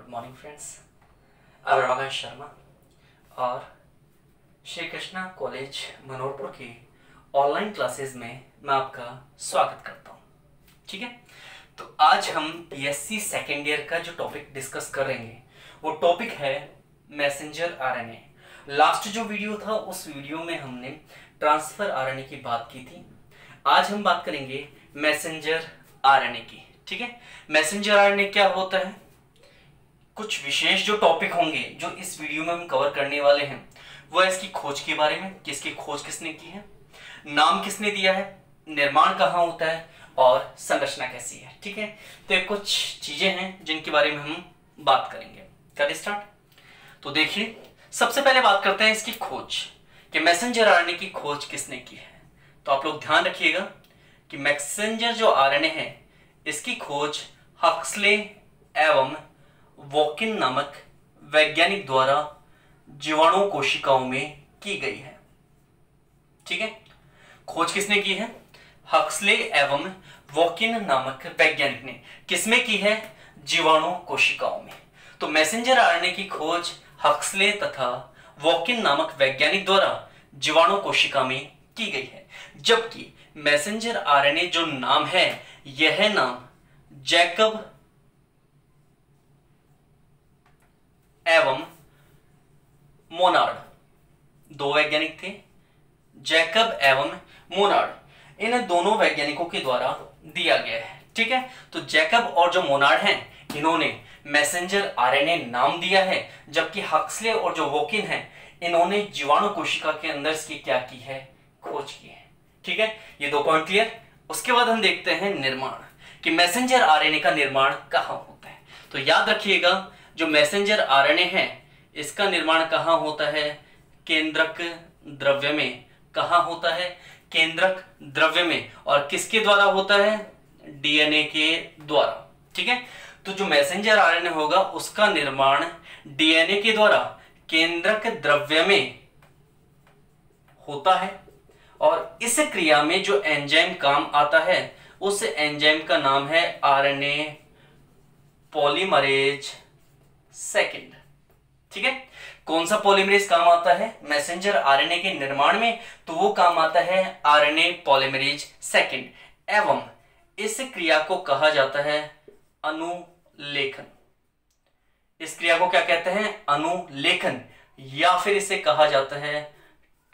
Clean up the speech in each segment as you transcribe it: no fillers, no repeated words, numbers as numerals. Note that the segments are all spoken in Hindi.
Good morning friends. Anurag Sharma और श्री कृष्णा कॉलेज मनोरपुर की ऑनलाइन क्लासेस में मैं आपका स्वागत करता हूं। ठीक है, तो आज हम बीएससी सेकेंड ईयर का जो टॉपिक डिस्कस करेंगे वो टॉपिक है मैसेंजर आरएनए। लास्ट जो वीडियो था उस वीडियो में हमने ट्रांसफर आरएनए की बात की थी। आज हम बात करेंगे मैसेंजर आरएनए की। ठीक है, मैसेंजर आरएनए क्या होता है, कुछ विशेष जो टॉपिक होंगे जो इस वीडियो में हम कवर करने वाले हैं वो है इसकी खोज के बारे में, किसकी खोज किसने की है, नाम किसने दिया है, निर्माण कहाँ होता है और संरचना कैसी है। ठीक है, तो ये कुछ चीजें हैं जिनके बारे में हम बात करेंगे। कर स्टार्ट। तो देखिए, सबसे पहले बात करते हैं इसकी खोज कि मैसेंजर आरएनए की खोज किसने की है। तो आप लोग ध्यान रखिएगा कि मैसेंजर जो आरएनए है इसकी खोज हक्सले एवं वॉकिन नामक वैज्ञानिक द्वारा जीवाणु कोशिकाओं में की गई है। ठीक है, खोज किसने की है, हक्सले एवं वॉकिन नामक वैज्ञानिक ने किसमें की है, जीवाणु कोशिकाओं में। तो मैसेंजर आरएनए की खोज हक्सले तथा वॉकिन नामक वैज्ञानिक द्वारा जीवाणु कोशिका में की गई है, जबकि मैसेंजर आरएनए जो नाम है यह नाम जैकब एवं मोनार्ड, दो वैज्ञानिक थे, जैकब एवं मोनार्ड, इन दोनों वैज्ञानिकों के द्वारा दिया गया है। ठीक है, तो जैकब और जो मोनार्ड हैं इन्होंने मैसेंजर आरएनए नाम दिया है, जबकि हक्सले और जो वॉकिन है इन्होंने जीवाणु कोशिका के अंदर इसकी क्या की है, खोज की है। ठीक है, ये दो पॉइंट क्लियर। उसके बाद हम देखते हैं निर्माण, कि मैसेंजर आरएनए का निर्माण कहाँ होता है। तो याद रखिएगा, जो मैसेंजर आरएनए है इसका निर्माण कहाँ होता है, केंद्रक द्रव्य में। कहाँ होता है, केंद्रक द्रव्य में। और किसके द्वारा होता है, डीएनए के द्वारा। ठीक है, तो जो मैसेंजर आरएनए होगा उसका निर्माण डीएनए के द्वारा केंद्रक द्रव्य में होता है, और इस क्रिया में जो एंजाइम काम आता है उस एंजाइम का नाम है आरएनए पॉलीमरेज सेकेंड। ठीक है, कौन सा पॉलीमरेज काम आता है मैसेंजर आरएनए के निर्माण में, तो वो काम आता है आरएनए पॉलीमरेज सेकेंड, एवं इस क्रिया को कहा जाता है अनुलेखन। इस क्रिया को क्या कहते हैं, अनुलेखन, या फिर इसे कहा जाता है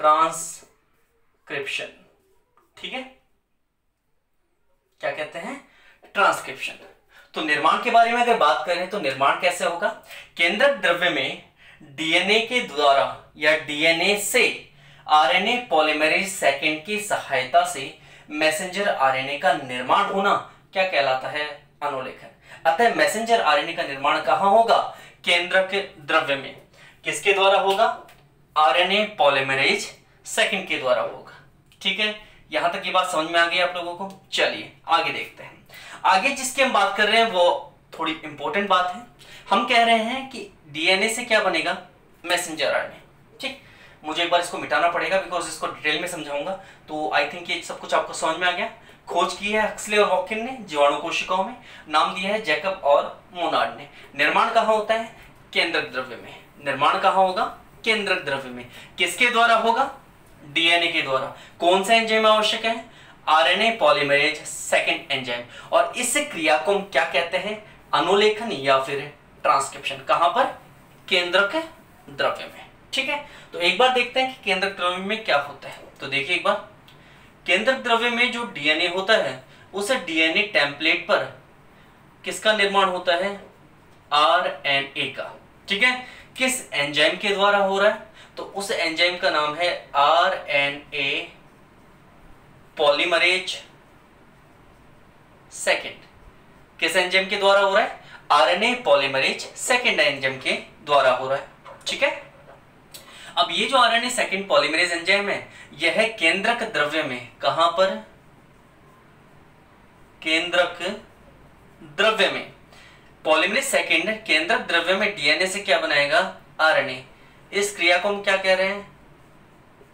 ट्रांसक्रिप्शन। ठीक है, क्या कहते हैं, ट्रांसक्रिप्शन। तो निर्माण के बारे में अगर बात करें तो निर्माण कैसे होगा, केंद्रक द्रव्य में डीएनए के द्वारा या डीएनए से आरएनए पॉलीमरेज सेकेंड की सहायता से मैसेंजर आरएनए का निर्माण होना क्या कहलाता है, अनुलेखन। अतः मैसेंजर आरएनए का निर्माण कहां होगा, केंद्रक द्रव्य में। किसके द्वारा होगा, आरएनए पॉलीमरेज सेकेंड के द्वारा होगा। ठीक है, यहां तक ये बात समझ में आ गई आप लोगों को। चलिए आगे देखते हैं। आगे जिसकी हम बात कर रहे हैं वो थोड़ी इंपॉर्टेंट बात है। हम कह रहे हैं कि डीएनए से क्या बनेगा, मैसेंजर आरएनए। ठीक, मुझे एक बार इसको मिटाना पड़ेगा बिकॉज इसको डिटेल में समझाऊंगा। तो आई थिंक ये सब कुछ आपको समझ में आ गया। खोज की है हक्सले और वॉकिन ने जीवाणु कोशिकाओं में, नाम दिया है जैकब और मोनार्ड ने। निर्माण कहाँ होता है, केंद्रक द्रव्य में। निर्माण कहाँ होगा, केंद्रक द्रव्य में। किसके द्वारा होगा, डीएनए के द्वारा। कौन सा एंजाइम आवश्यक है, आरएनए पॉलीमरेज सेकेंड एंजाइम। और इस क्रिया को हम क्या कहते हैं, अनुलेखन या फिर ट्रांसक्रिप्शन। कहां पर, केंद्रक द्रव्य में। ठीक है, तो एक बार देखते हैं कि केंद्रक द्रव्य में क्या होता है। तो देखिए एक बार, केंद्रक द्रव्य में जो डीएनए होता है उस डीएनए टेम्पलेट पर किसका निर्माण होता है, आरएनए का। ठीक है, किस एंजाइम के द्वारा हो रहा है, तो उस एंजाइम का नाम है आरएनए पॉलीमरेज सेकेंड। किस एंजाइम के द्वारा हो रहा है, आरएनए पॉलीमरेज सेकेंड एंजाइम के द्वारा हो रहा है। ठीक है, अब ये जो आरएनए सेकेंड पॉलीमरेज एंजाइम है यह है केंद्रक द्रव्य में। कहां पर, केंद्रक द्रव्य में। पॉलीमरेज सेकेंड केंद्रक द्रव्य में डीएनए से क्या बनाएगा, आरएनए। इस क्रिया को हम क्या कह रहे हैं,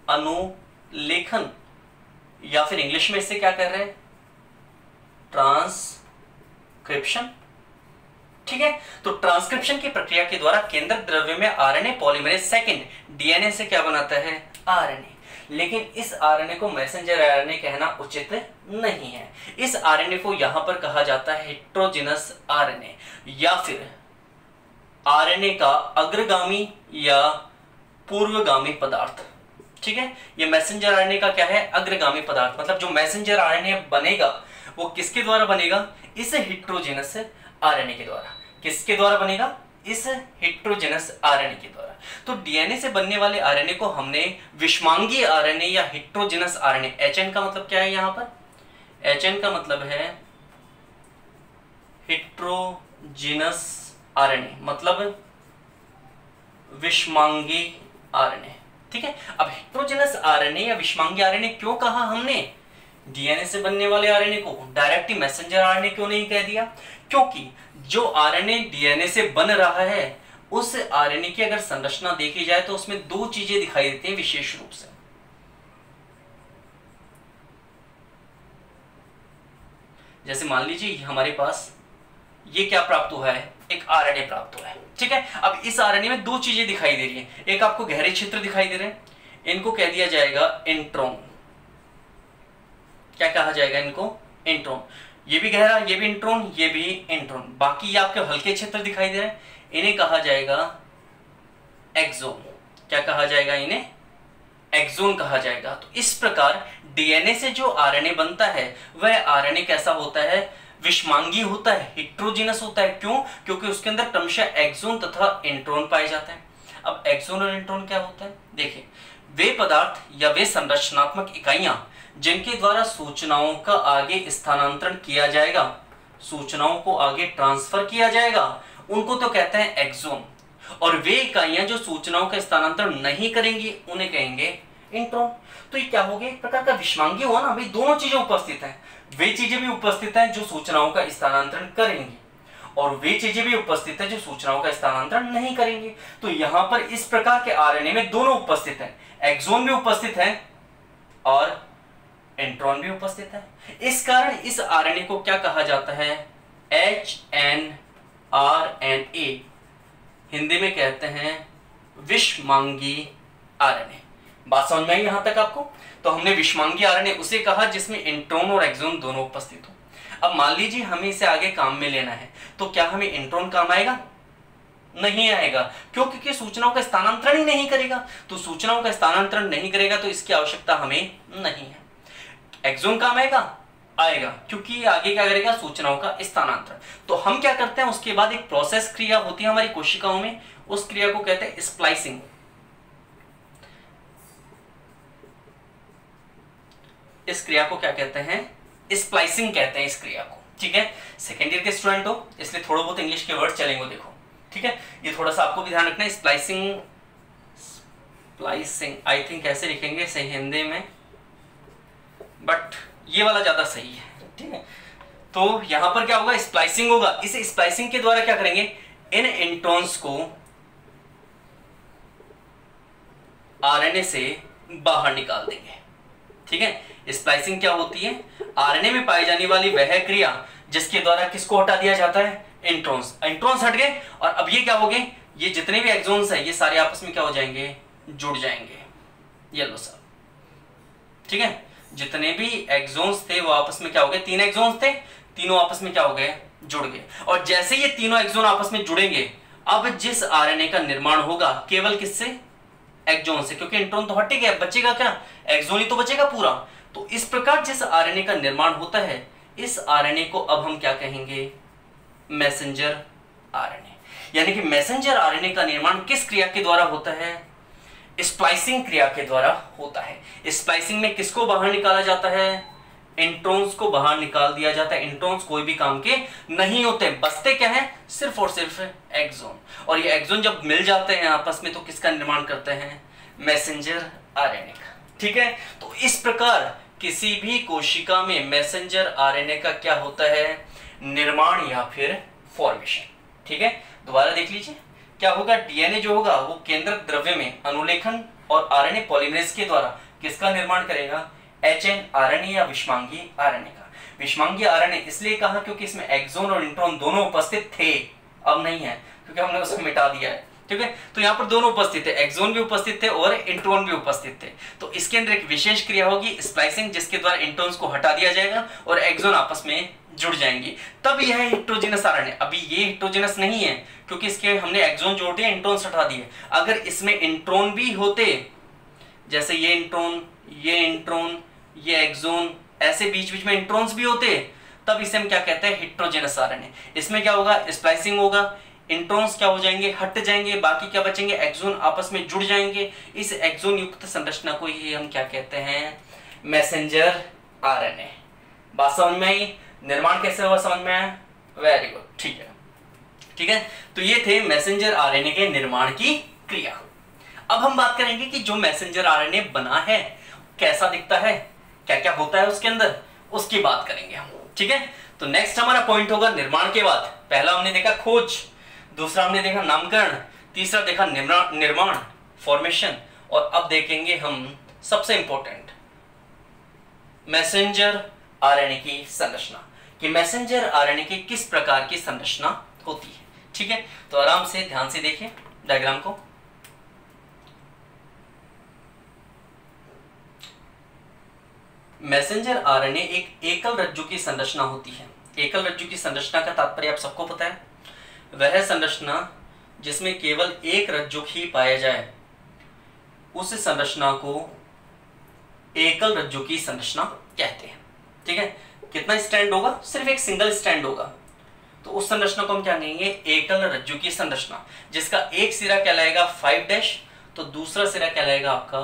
अनुलेखन, या फिर इंग्लिश में इससे क्या कह रहे हैं, ट्रांसक्रिप्शन। ठीक है। तो ट्रांसक्रिप्शन की प्रक्रिया के द्वारा केंद्रक द्रव्य में आरएनए पॉलीमरेज सेकंड डीएनए से क्या बनाता है, आरएनए। लेकिन इस आरएनए को मैसेंजर आरएनए कहना उचित नहीं है। इस आरएनए को यहां पर कहा जाता है हेटेरोजेनस आरएनए या फिर आरएनए का अग्रगामी या पूर्वगामी पदार्थ। ठीक है, ये मैसेंजर आरएनए का क्या है, अग्रगामी पदार्थ। मतलब जो मैसेंजर आरएनए बनेगा वो किसके द्वारा बनेगा, इस हेटेरोजेनस आरएनए के द्वारा। किसके द्वारा बनेगा, इस हेटेरोजेनस आरएनए के द्वारा। तो डीएनए से बनने वाले आरएनए को हमने विषमांगी आरएनए या हेटेरोजेनस आरएनए, एचएन का मतलब क्या है यहां पर, एचएन का मतलब है हेटेरोजेनस आरएनए, मतलब विषमांगी आरएनए। ठीक है, अब हेटेरोजेनस आरएनए या विषमांगी आरएनए क्यों कहा हमने, डीएनए से बनने वाले आरएनए को डायरेक्टली मैसेंजर आरएनए क्यों नहीं कह दिया, क्योंकि जो आरएनए डीएनए से बन रहा है उस आरएनए की अगर संरचना देखी जाए तो उसमें दो चीजें दिखाई देती हैं विशेष रूप से। जैसे मान लीजिए हमारे पास ये क्या प्राप्त हुआ है, एक आरएनए प्राप्त हुआ है। ठीक है, अब इस आरएनए में दो चीजें दिखाई दे रही हैं, एक आपको गहरे क्षेत्र दिखाई दे रहे हैं, इनको कह दिया जाएगा इंट्रॉन। क्या कहा जाएगा इनको, इंट्रॉन। ये भी गहरा, ये भी इंट्रॉन, ये भी इंट्रॉन। बाकी ये आपके हल्के क्षेत्र दिखाई दे रहे हैं, इन्हें कहा जाएगा एक्सोन। क्या कहा जाएगा, इन्हें एक्सोन कहा जाएगा। तो इस प्रकार डीएनए से जो आरएनए बनता है वह आरएनए कैसा होता है, विषमांगी होता है, हेटेरोजेनस होता है। क्यों, क्योंकि उसके अंदर क्रमशः एक्सोन तथा इंट्रॉन पाए जाते हैं। अब एक्सोन और इंट्रॉन क्या होता है, देखिए वे पदार्थ या वे संरचनात्मक इकाइयां जिनके द्वारा सूचनाओं का आगे स्थानांतरण किया जाएगा, सूचनाओं को आगे ट्रांसफर किया जाएगा, उनको तो कहते हैं एक्सोन। और वे इकाइयां जो सूचनाओं का स्थानांतरण नहीं करेंगी उन्हें कहेंगे इंट्रॉन। तो ये क्या हो गया, एक प्रकार का विषमांगी हुआ ना, भाई दोनों चीजें उपस्थित हैं। वे चीजें भी उपस्थित हैं जो सूचनाओं का स्थानांतरण करेंगी और वे चीजें भी उपस्थित हैं जो सूचनाओं का स्थानांतरण नहीं करेंगी। तो यहां पर इस प्रकार के आरएनए में दोनों उपस्थित हैं, एक्सोन भी उपस्थित है और इंट्रॉन भी उपस्थित है। इस कारण इस आरएनए को क्या कहा जाता है, एचएनआरएनए, हिंदी में कहते हैं विषमांगी आरएनए। बात समझ में आई यहां तक आपको। तो हमने विषमांगी आरएनए उसे कहा जिसमें इंट्रॉन और एक्सोन दोनों उपस्थित हो। अब मान लीजिए हमें इसे आगे काम में लेना है, तो क्या हमें इंट्रॉन काम आएगा, नहीं आएगा। क्यों, क्योंकि सूचनाओं का स्थानांतरण ही नहीं करेगा। तो सूचनाओं का स्थानांतरण नहीं करेगा तो इसकी आवश्यकता हमें नहीं है। एक्सोन काम आएगा क्योंकि आगे क्या करेगा, सूचनाओं का स्थानांतरण। तो हम क्या करते हैं, उसके बाद एक प्रोसेस क्रिया होती है हमारी कोशिकाओं में, उस क्रिया को कहते हैं स्प्लाइसिंग। इस क्रिया को क्या कहते हैं, स्प्लाइसिंग कहते हैं इस क्रिया को। ठीक है, सेकेंड ईयर के स्टूडेंट हो इसलिए थोड़ा बहुत इंग्लिश के वर्ड चलेंगे, देखो। ठीक है, ये थोड़ा सा आपको भी ध्यान रखना है। स्प्लाइसिंग, स्प्लाइसिंग आई थिंक कैसे लिखेंगे सही हिंदी में, बट ये वाला ज्यादा सही है। ठीक है, तो यहां पर क्या होगा, स्प्लाइसिंग होगा। इस स्प्लाइसिंग के द्वारा क्या करेंगे, इन इंट्रॉन्स को आरएनए से बाहर निकाल देंगे। ठीक है, स्प्लाइसिंग क्या होती है, आरएनए में पाई जाने वाली वह क्रिया जिसके द्वारा किसको हटा दिया जाता है, इंट्रॉन्स। इंट्रॉन्स हट गए और अब ये क्या हो गए, ये जितने भी एक्सोन्स है ये सारे आपस में क्या हो जाएंगे, जुड़ जाएंगे। ये लो साहब, ठीक है, जितने भी एक्सोन्स थे वो आपस में क्या हो गए, तीन एक्सोन्स थे, तीनों आपस में क्या हो गए, जुड़ गए। और जैसे ये तीनों एक्सोन आपस में जुड़ेंगे, अब जिस आरएनए का निर्माण होगा केवल किससे, एक्सोन से, क्योंकि इंट्रॉन तो हट गया, बचेगा क्या, एक्सोन ही तो बचेगा पूरा। तो इस प्रकार जिस आरएनए का निर्माण होता है, इस आरएनए को अब हम क्या कहेंगे, मैसेंजर आरएनए। यानी कि मैसेंजर आरएनए का निर्माण किस क्रिया के द्वारा होता है, स्प्लाइसिंग क्रिया के द्वारा होता है। स्प्लाइसिंग में किसको बाहर निकाला जाता है, इंट्रॉन्स को बाहर निकाल दिया जाता है। इंट्रॉन्स कोई भी काम के नहीं होते, बचते क्या है, सिर्फ और सिर्फ एक्सोन। और ये एक्सोन जब मिल जाते हैं आपस में तो किसका निर्माण करते हैं, मैसेंजर आरएनए का। ठीक है, तो इस प्रकार किसी भी कोशिका में मैसेंजर आरएनए का क्या होता है, निर्माण या फिर फॉर्मेशन। ठीक है, दोबारा देख लीजिए क्या होगा, डीएनए जो होगा वो केंद्रक द्रव्य में अनुलेखन और आरएनए पॉलीमरेज के द्वारा किसका निर्माण करेगा, एचएनआरएनए या विषमांगी आरएनए का। विषमांगी आरएनए इसलिए कहा क्योंकि इसमें एक्सोन और इंट्रॉन दोनों उपस्थित थे, अब नहीं है क्योंकि हमने उसको मिटा दिया है। ठीक है, तो यहाँ पर दोनों उपस्थित थे, एक्सोन भी उपस्थित थे और इंट्रोन भी उपस्थित थे। तो इसके अंदर एक विशेष क्रिया होगी स्प्लाइसिंग, जिसके द्वारा इंट्रोन्स को हटा दिया जाएगा और एक्सोन आपस में जुड़ जाएंगी, तब यह हेटेरोजेनस आरएनए। अभी ये हेटेरोजेनस नहीं है क्योंकि इसके हमने एक्सोन जोड़ दिए, इंट्रोन्स हटा दिए। अगर इसमें इंट्रोन भी होते, जैसे ये इंट्रोन, ये एक्सोन, ऐसे बीच बीच में इंट्रोन्स भी होते, तब इसे हम क्या कहते हैं, हेटेरोजेनस आरएनए। इसमें क्या होगा, स्प्लाइसिंग होगा, इंट्रोन्स क्या हो जाएंगे, हट जाएंगे, बाकी क्या बचेंगे, एक्सोन आपस में जुड़ जाएंगे। इस एक्सोन युक्त संरचना को ही हम क्या कहते हैं, मैसेंजर आरएनए। बात समझ में आई? निर्माण कैसे हुआ समझ में आया? वेरी गुड, ठीक है। ठीक है, तो ये थे मैसेंजर आरएनए के निर्माण की क्रिया। अब हम बात करेंगे कि जो मैसेंजर आरएनए बना है कैसा दिखता है, क्या क्या होता है उसके अंदर, उसकी बात करेंगे हम। ठीक है, तो नेक्स्ट हमारा पॉइंट होगा निर्माण के बाद। पहला हमने देखा खोज, दूसरा हमने देखा नामकरण, तीसरा देखा निर्माण, फॉर्मेशन, और अब देखेंगे हम सबसे इंपॉर्टेंट मैसेंजर आरएनए की संरचना, कि मैसेंजर आरएनए की किस प्रकार की संरचना होती है। ठीक है, तो आराम से ध्यान से देखिए डायग्राम को। मैसेंजर आरएनए एक एकल रज्जु की संरचना होती है। एकल रज्जु की संरचना का तात्पर्य आप सबको पता है, वह संरचना जिसमें केवल एक रज्जु ही पाया जाए, उस संरचना को एकल रज्जु की संरचना कहते हैं। ठीक है, कितना स्टैंड होगा, सिर्फ एक सिंगल स्टैंड होगा, तो उस संरचना को हम क्या कहेंगे, एकल रज्जु की संरचना, जिसका एक सिरा कहलाएगा 5' तो दूसरा सिरा कहलाएगा आपका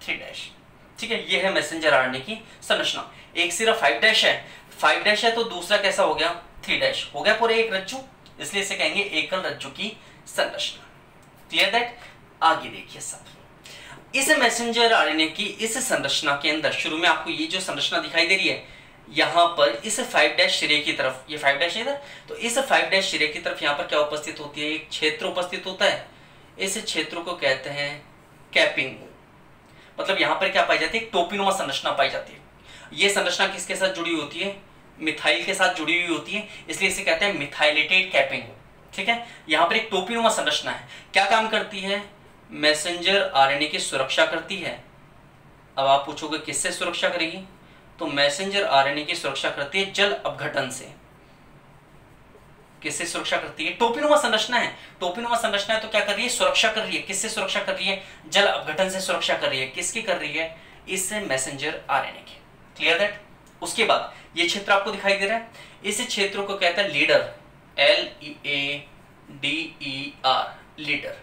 3'। ठीक है, ये है मैसेंजर आरएनए की संरचना। एक सिरा 5' है तो दूसरा कैसा हो गया, 3' हो गया, पूरे एक रज्जु, इसलिए इसे कहेंगे एकल रज्जु की संरचना। Clear that? आगे देखिए सब, इस मैसेंजर आरएनए की इस संरचना के अंदर शुरू में आपको ये जो संरचना दिखाई दे रही है, यहाँ पर इस 5' सिरे की तरफ, ये 5' इधर, तो इस 5' सिरे की तरफ यहाँ पर क्या उपस्थित होती है, एक क्षेत्र उपस्थित होता है। इस क्षेत्र को कहते हैं कैपिंग, मतलब यहाँ पर क्या पाई जाती है, टोपीनुमा संरचना पाई जाती है। ये संरचना किसके साथ जुड़ी होती है, मिथाइल के साथ जुड़ी हुई होती है, इसलिए इसे कहते हैं मिथाइलेटेड कैपिंग। ठीक है, यहाँ पर एक टोपीनुमा संरचना है, क्या काम करती है, मैसेंजर आरएनए की सुरक्षा करती है। अब आप पूछोगे किससे सुरक्षा करेगी, तो मैसेंजर आरएनए की सुरक्षा करती है जल अपघटन से। किससे सुरक्षा करती है, टोपीनुमा संरचना है, टोपीनुमा संरचना है तो क्या कर रही है, सुरक्षा कर रही है। किससे सुरक्षा कर रही है, जल अपघटन से सुरक्षा कर रही है। किसकी कर रही है, इससे मैसेंजर आरएनए की। Clear that? उसके बाद ये क्षेत्र आपको दिखाई दे रहा है, इस क्षेत्र को कहते हैं लीडर, LEADER, लीडर।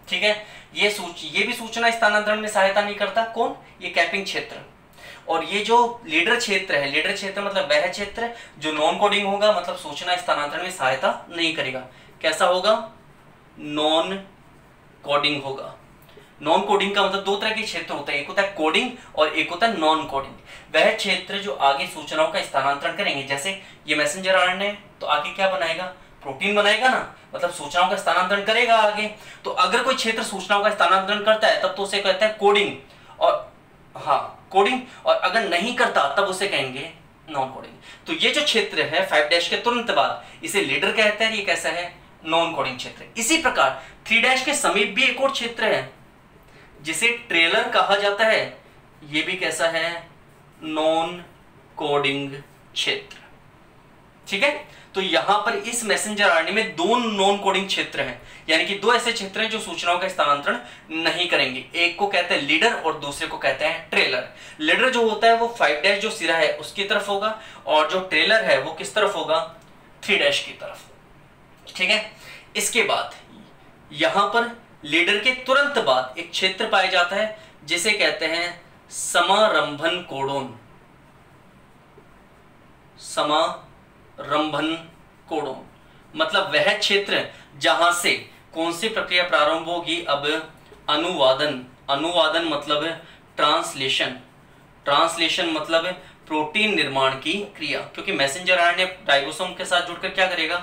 ठीक है, ये भी सूचना स्थानांतरण में सहायता नहीं करता, कौन, ये कैपिंग क्षेत्र। और ये जो लीडर क्षेत्र है, लीडर क्षेत्र मतलब वह क्षेत्र जो नॉन कोडिंग होगा, मतलब सूचना स्थानांतरण में सहायता नहीं करेगा। कैसा होगा, नॉन कोडिंग होगा। नॉन कोडिंग का मतलब दो तरह के क्षेत्र होते हैं, एक होता है कोडिंग और एक होता है नॉन कोडिंग। वह क्षेत्र जो आगे सूचनाओं का स्थानांतरण करेंगे, जैसे ये मैसेंजर आरएनए तो आगे क्या बनाएगा, प्रोटीन बनाएगा ना, मतलब सूचनाओं का स्थानांतरण करेगा आगे। तो अगर कोई क्षेत्र सूचनाओं का स्थानांतरण करता है तब तो उसे कहते हैं कोडिंग, और हाँ कोडिंग, और अगर नहीं करता तब उसे कहेंगे नॉन कोडिंग। तो ये जो क्षेत्र है 5' के तुरंत बाद, इसे लीडर कहते हैं, ये कैसा है, नॉन कोडिंग क्षेत्र। इसी प्रकार 3' के समीप भी एक और क्षेत्र है जिसे ट्रेलर कहा जाता है, ये भी कैसा है, नॉन कोडिंग क्षेत्र। ठीक है, तो यहां पर इस मैसेंजर आरएनए में दो नॉन कोडिंग क्षेत्र हैं, यानी कि दो ऐसे क्षेत्र हैं जो सूचनाओं का स्थानांतरण नहीं करेंगे। एक को कहते हैं लीडर और दूसरे को कहते हैं ट्रेलर। लीडर जो होता है वो 5' जो सिरा है उसकी तरफ होगा, और जो ट्रेलर है वो किस तरफ होगा, 3' की तरफ। ठीक है, इसके बाद यहां पर लीडर के तुरंत बाद एक क्षेत्र पाया जाता है जिसे कहते हैं समारंभन कोडोन। समारंभन कोडोन मतलब वह क्षेत्र जहां से कौन सी प्रक्रिया प्रारंभ होगी, अब अनुवादन। अनुवादन मतलब ट्रांसलेशन, ट्रांसलेशन मतलब प्रोटीन निर्माण की क्रिया, क्योंकि मैसेंजर आरएनए राइबोसोम के साथ जुड़कर क्या करेगा,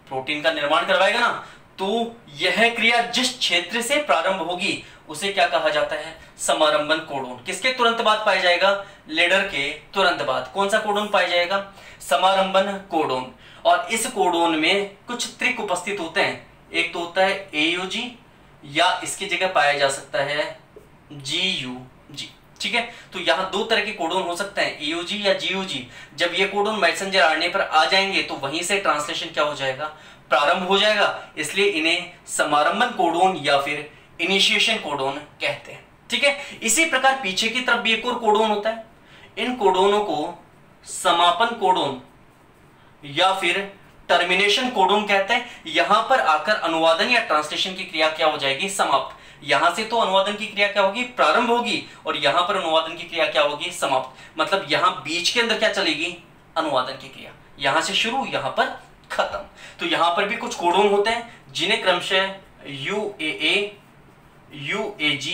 प्रोटीन का निर्माण करवाएगा ना। तो यह क्रिया जिस क्षेत्र से प्रारंभ होगी उसे क्या कहा जाता है, समारंभन कोडोन। किसके तुरंत बाद पाया जाएगा? लीडर के तुरंत बाद। कौन सा कोडोन पाया जाएगा? समारंभन कोडोन। और इस कोडोन में कुछ त्रिक उपस्थित होते हैं। एक तो होता है AUG, या इसकी जगह पाया जा सकता है GUG। ठीक है, तो यहां दो तरह के कोडोन हो सकते हैं, AUG या GUG। जब ये कोडोन मैसेंजर आरएनए पर आ जाएंगे तो वहीं से ट्रांसलेशन क्या हो जाएगा? प्रारंभ हो जाएगा। इसलिए इन्हें समारंभन कोडोन या फिर इनिशिएशन कोडोन कहते हैं। ठीक है, इसी प्रकार पीछे की तरफ भी एक और कोडोन होता है। इन कोडोनों को समापन कोडोन या फिर टर्मिनेशन कोडोन कहते हैं। यहां पर आकर अनुवादन या ट्रांसलेशन की क्रिया क्या हो जाएगी? समाप्त। यहां से तो अनुवादन की क्रिया क्या होगी? प्रारंभ होगी, और यहां पर अनुवादन की क्रिया क्या होगी? समाप्त। मतलब यहां बीच के अंदर क्या चलेगी? अनुवादन की क्रिया। यहां से शुरू, यहां पर खत्म। तो यहां पर भी कुछ कोडोन होते हैं जिन्हें क्रमशः UAA, UAG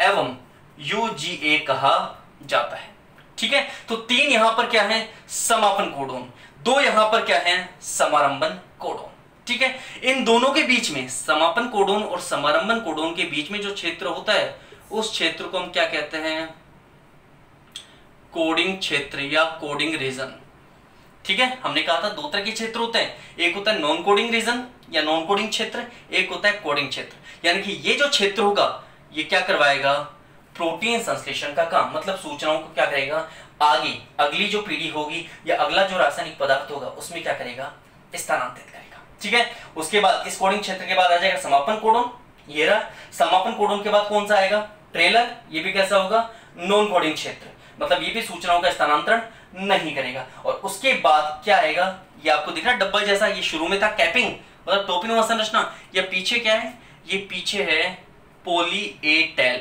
एवं UGA कहा जाता है। ठीक है, तो तीन यहां पर क्या है? समापन कोडोन। दो यहां पर क्या है? समारंभन कोडोन। ठीक है, इन दोनों के बीच में, समापन कोडोन और समारंभन कोडोन के बीच में जो क्षेत्र होता है उस क्षेत्र को हम क्या कहते हैं? कोडिंग क्षेत्र या कोडिंग रीजन। ठीक है, हमने कहा था दो तरह के क्षेत्र होते हैं, एक होता है नॉन कोडिंग रीजन या नॉन कोडिंग क्षेत्र, एक होता है कोडिंग क्षेत्र। यानी कि ये जो क्षेत्र होगा ये क्या करवाएगा? प्रोटीन संश्लेषण का काम। मतलब सूचनाओं को क्या करेगा? आगे अगली जो पीढ़ी होगी या अगला जो रासायनिक पदार्थ होगा उसमें क्या करेगा? स्थानांतरित करेगा। ठीक है, उसके बाद इस कोडिंग क्षेत्र के बाद आ जाएगा समापन कोडोन। ये रहा। समापन कोडोन के बाद कौन सा आएगा? ट्रेलर। ये भी कैसा होगा? नॉन कोडिंग क्षेत्र। मतलब ये भी सूचनाओं का स्थानांतरण नहीं करेगा। और उसके बाद क्या आएगा? ये आपको दिख रहा है डब्बा जैसा, ये शुरू में था कैपिंग मतलब टोपीनुमा संरचना। ये पीछे क्या है? ये पीछे है poly A tail.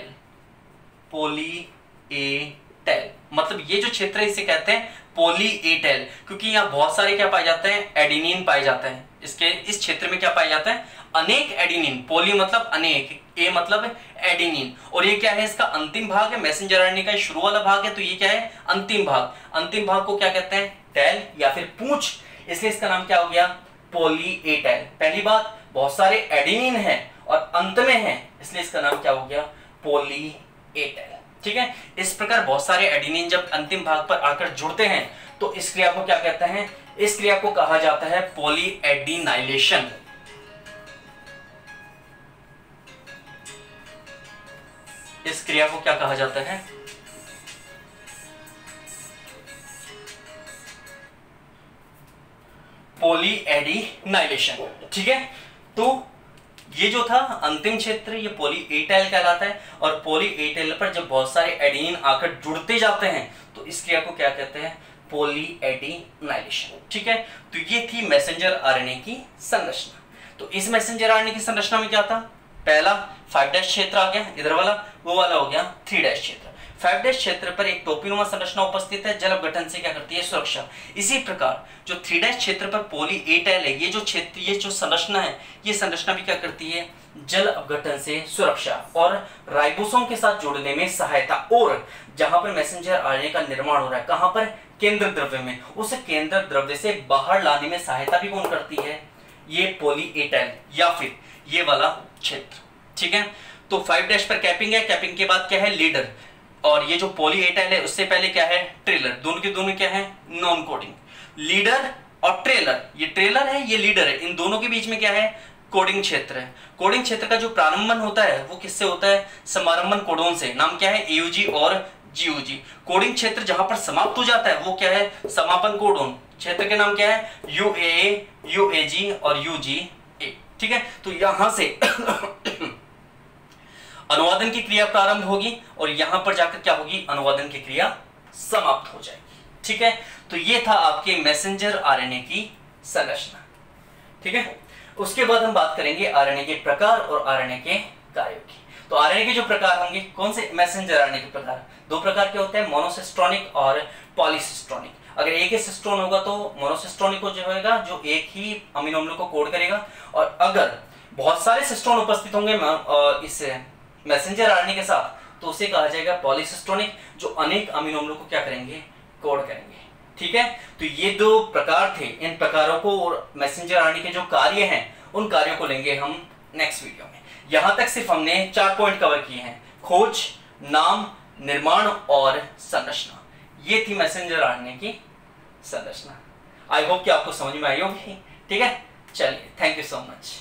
Poly A tail मतलब ये जो क्षेत्र है इसे कहते हैं पॉली ए टेल, क्योंकि यहाँ बहुत सारे क्या पाए जाते हैं? एडिनिन पाए जाते हैं। इसके इस क्षेत्र में क्या पाए जाते हैं? अनेक एडिनिन। पॉली मतलब अनेक, ए मतलब एडिनिन। और ये क्या है? इसका अंतिम भाग है। मैसेंजर आरएनए का शुरू वाला भाग है, तो ये क्या है? अंतिम भाग। अंतिम भाग को क्या कहते हैं? टेल या फिर पूंछ। इसलिए इसका नाम क्या हो गया? Poly A tail. पहली बात, बहुत सारे एडिनिन है और अंत में है, इसलिए इसका नाम क्या हो गया? Poly A tail. ठीक है, इस प्रकार बहुत सारे एडिनिन जब अंतिम भाग पर आकर जुड़ते हैं तो इस क्रिया को क्या कहते हैं? इस क्रिया को कहा जाता है पॉली एडिनाइलेशन। इस क्रिया को क्या कहा जाता है? Poly adenylation. ठीक है, तो ये जो था अंतिम क्षेत्र ये पॉली ए टेल कहलाता है। और पॉली ए टेल पर जब बहुत सारे एडिनिन आकर जुड़ते जाते हैं तो इस क्रिया को क्या कहते हैं? Poly adenylation. ठीक है, तो ये थी मैसेंजर आरएनए की संरचना। तो इस मैसेंजर आरएनए की संरचना में क्या था? पहला 5' क्षेत्र आ गया, इधर वाला, वो वाला हो गया 3' क्षेत्र। 5' क्षेत्र पर एक टोपीनुमा संरचना उपस्थित है, जल अपघटन से क्या करती है? सुरक्षा। इसी प्रकार जो 3' क्षेत्र पर पॉली ए टेल है, ये जो क्षेत्र, ये जो संरचना है, ये संरचना भी क्या करती है? जल अपघटन से सुरक्षा और राइबोसोम के साथ जोड़ने में सहायता। और जहां पर मैसेंजर आरएनए का निर्माण हो रहा है, कहां पर? केंद्र द्रव्य में। उस केंद्र द्रव्य से बाहर लाने में सहायता भी कौन करती है? ये पॉली ए टेल या फिर ये वाला क्षेत्र। ठीक है, तो 5' पर कैपिंग है, कैपिंग के बाद क्या है? लीडर। और ये जो पॉली ए टेल है उससे पहले क्या है? ट्रेलर। दोनों के दोनों क्या है? Non coding. लीडर और ट्रेलर, ये ट्रेलर है ये लीडर है, इन दोनों के बीच में क्या है? कोडिंग क्षेत्र है। कोडिंग क्षेत्र का जो प्रारंभन होता है वो किससे होता है? समारंभन कोडोन से। नाम क्या है? AUG और GUG। कोडिंग क्षेत्र जहां पर समाप्त हो जाता है वो क्या है? समापन कोडोन। क्षेत्र के नाम क्या है? UAA, UAG और UGA। ठीक है, तो यहां से अनुवादन की क्रिया प्रारंभ होगी और यहां पर जाकर क्या होगी? अनुवादन की क्रिया समाप्त हो जाएगी। ठीक है, तो ये था आपके मैसेंजर आरएनए की संरचना। ठीक है, उसके बाद हम बात करेंगे आरएनए के प्रकार और आरएनए के कार्यों की। तो आरएनए के जो प्रकार होंगे, कौन से? मैसेंजर आरएनए के प्रकार दो प्रकार के होते हैं, मोनोसिस्ट्रोनिक और पॉलीसिस्ट्रोनिक। अगर एक ही सिस्ट्रोन होगा तो मोनोसिस्ट्रोनिक हो जाएगा, जो एक ही अमीनो अम्ल को कोड करेगा। और अगर बहुत सारे सिस्ट्रोन उपस्थित होंगे इस मैसेंजर आरएनए के साथ तो उसे कहा जाएगा पॉलीसिस्ट्रोनिक, जो अनेक अमीनो अम्लों को क्या करेंगे? कोड करेंगे। ठीक है, तो ये दो प्रकार थे। इन प्रकारों को और मैसेंजर आरएनए के जो कार्य हैं उन कार्यों को लेंगे हम नेक्स्ट वीडियो में। यहां तक सिर्फ हमने 4 पॉइंट कवर किए हैं: खोज, नाम, निर्माण और संरचना, ये थी मैसेंजर आरएनए की संरचना। आई होप कि आपको समझ में आई होगी। ठीक है, चलिए, थैंक यू सो मच।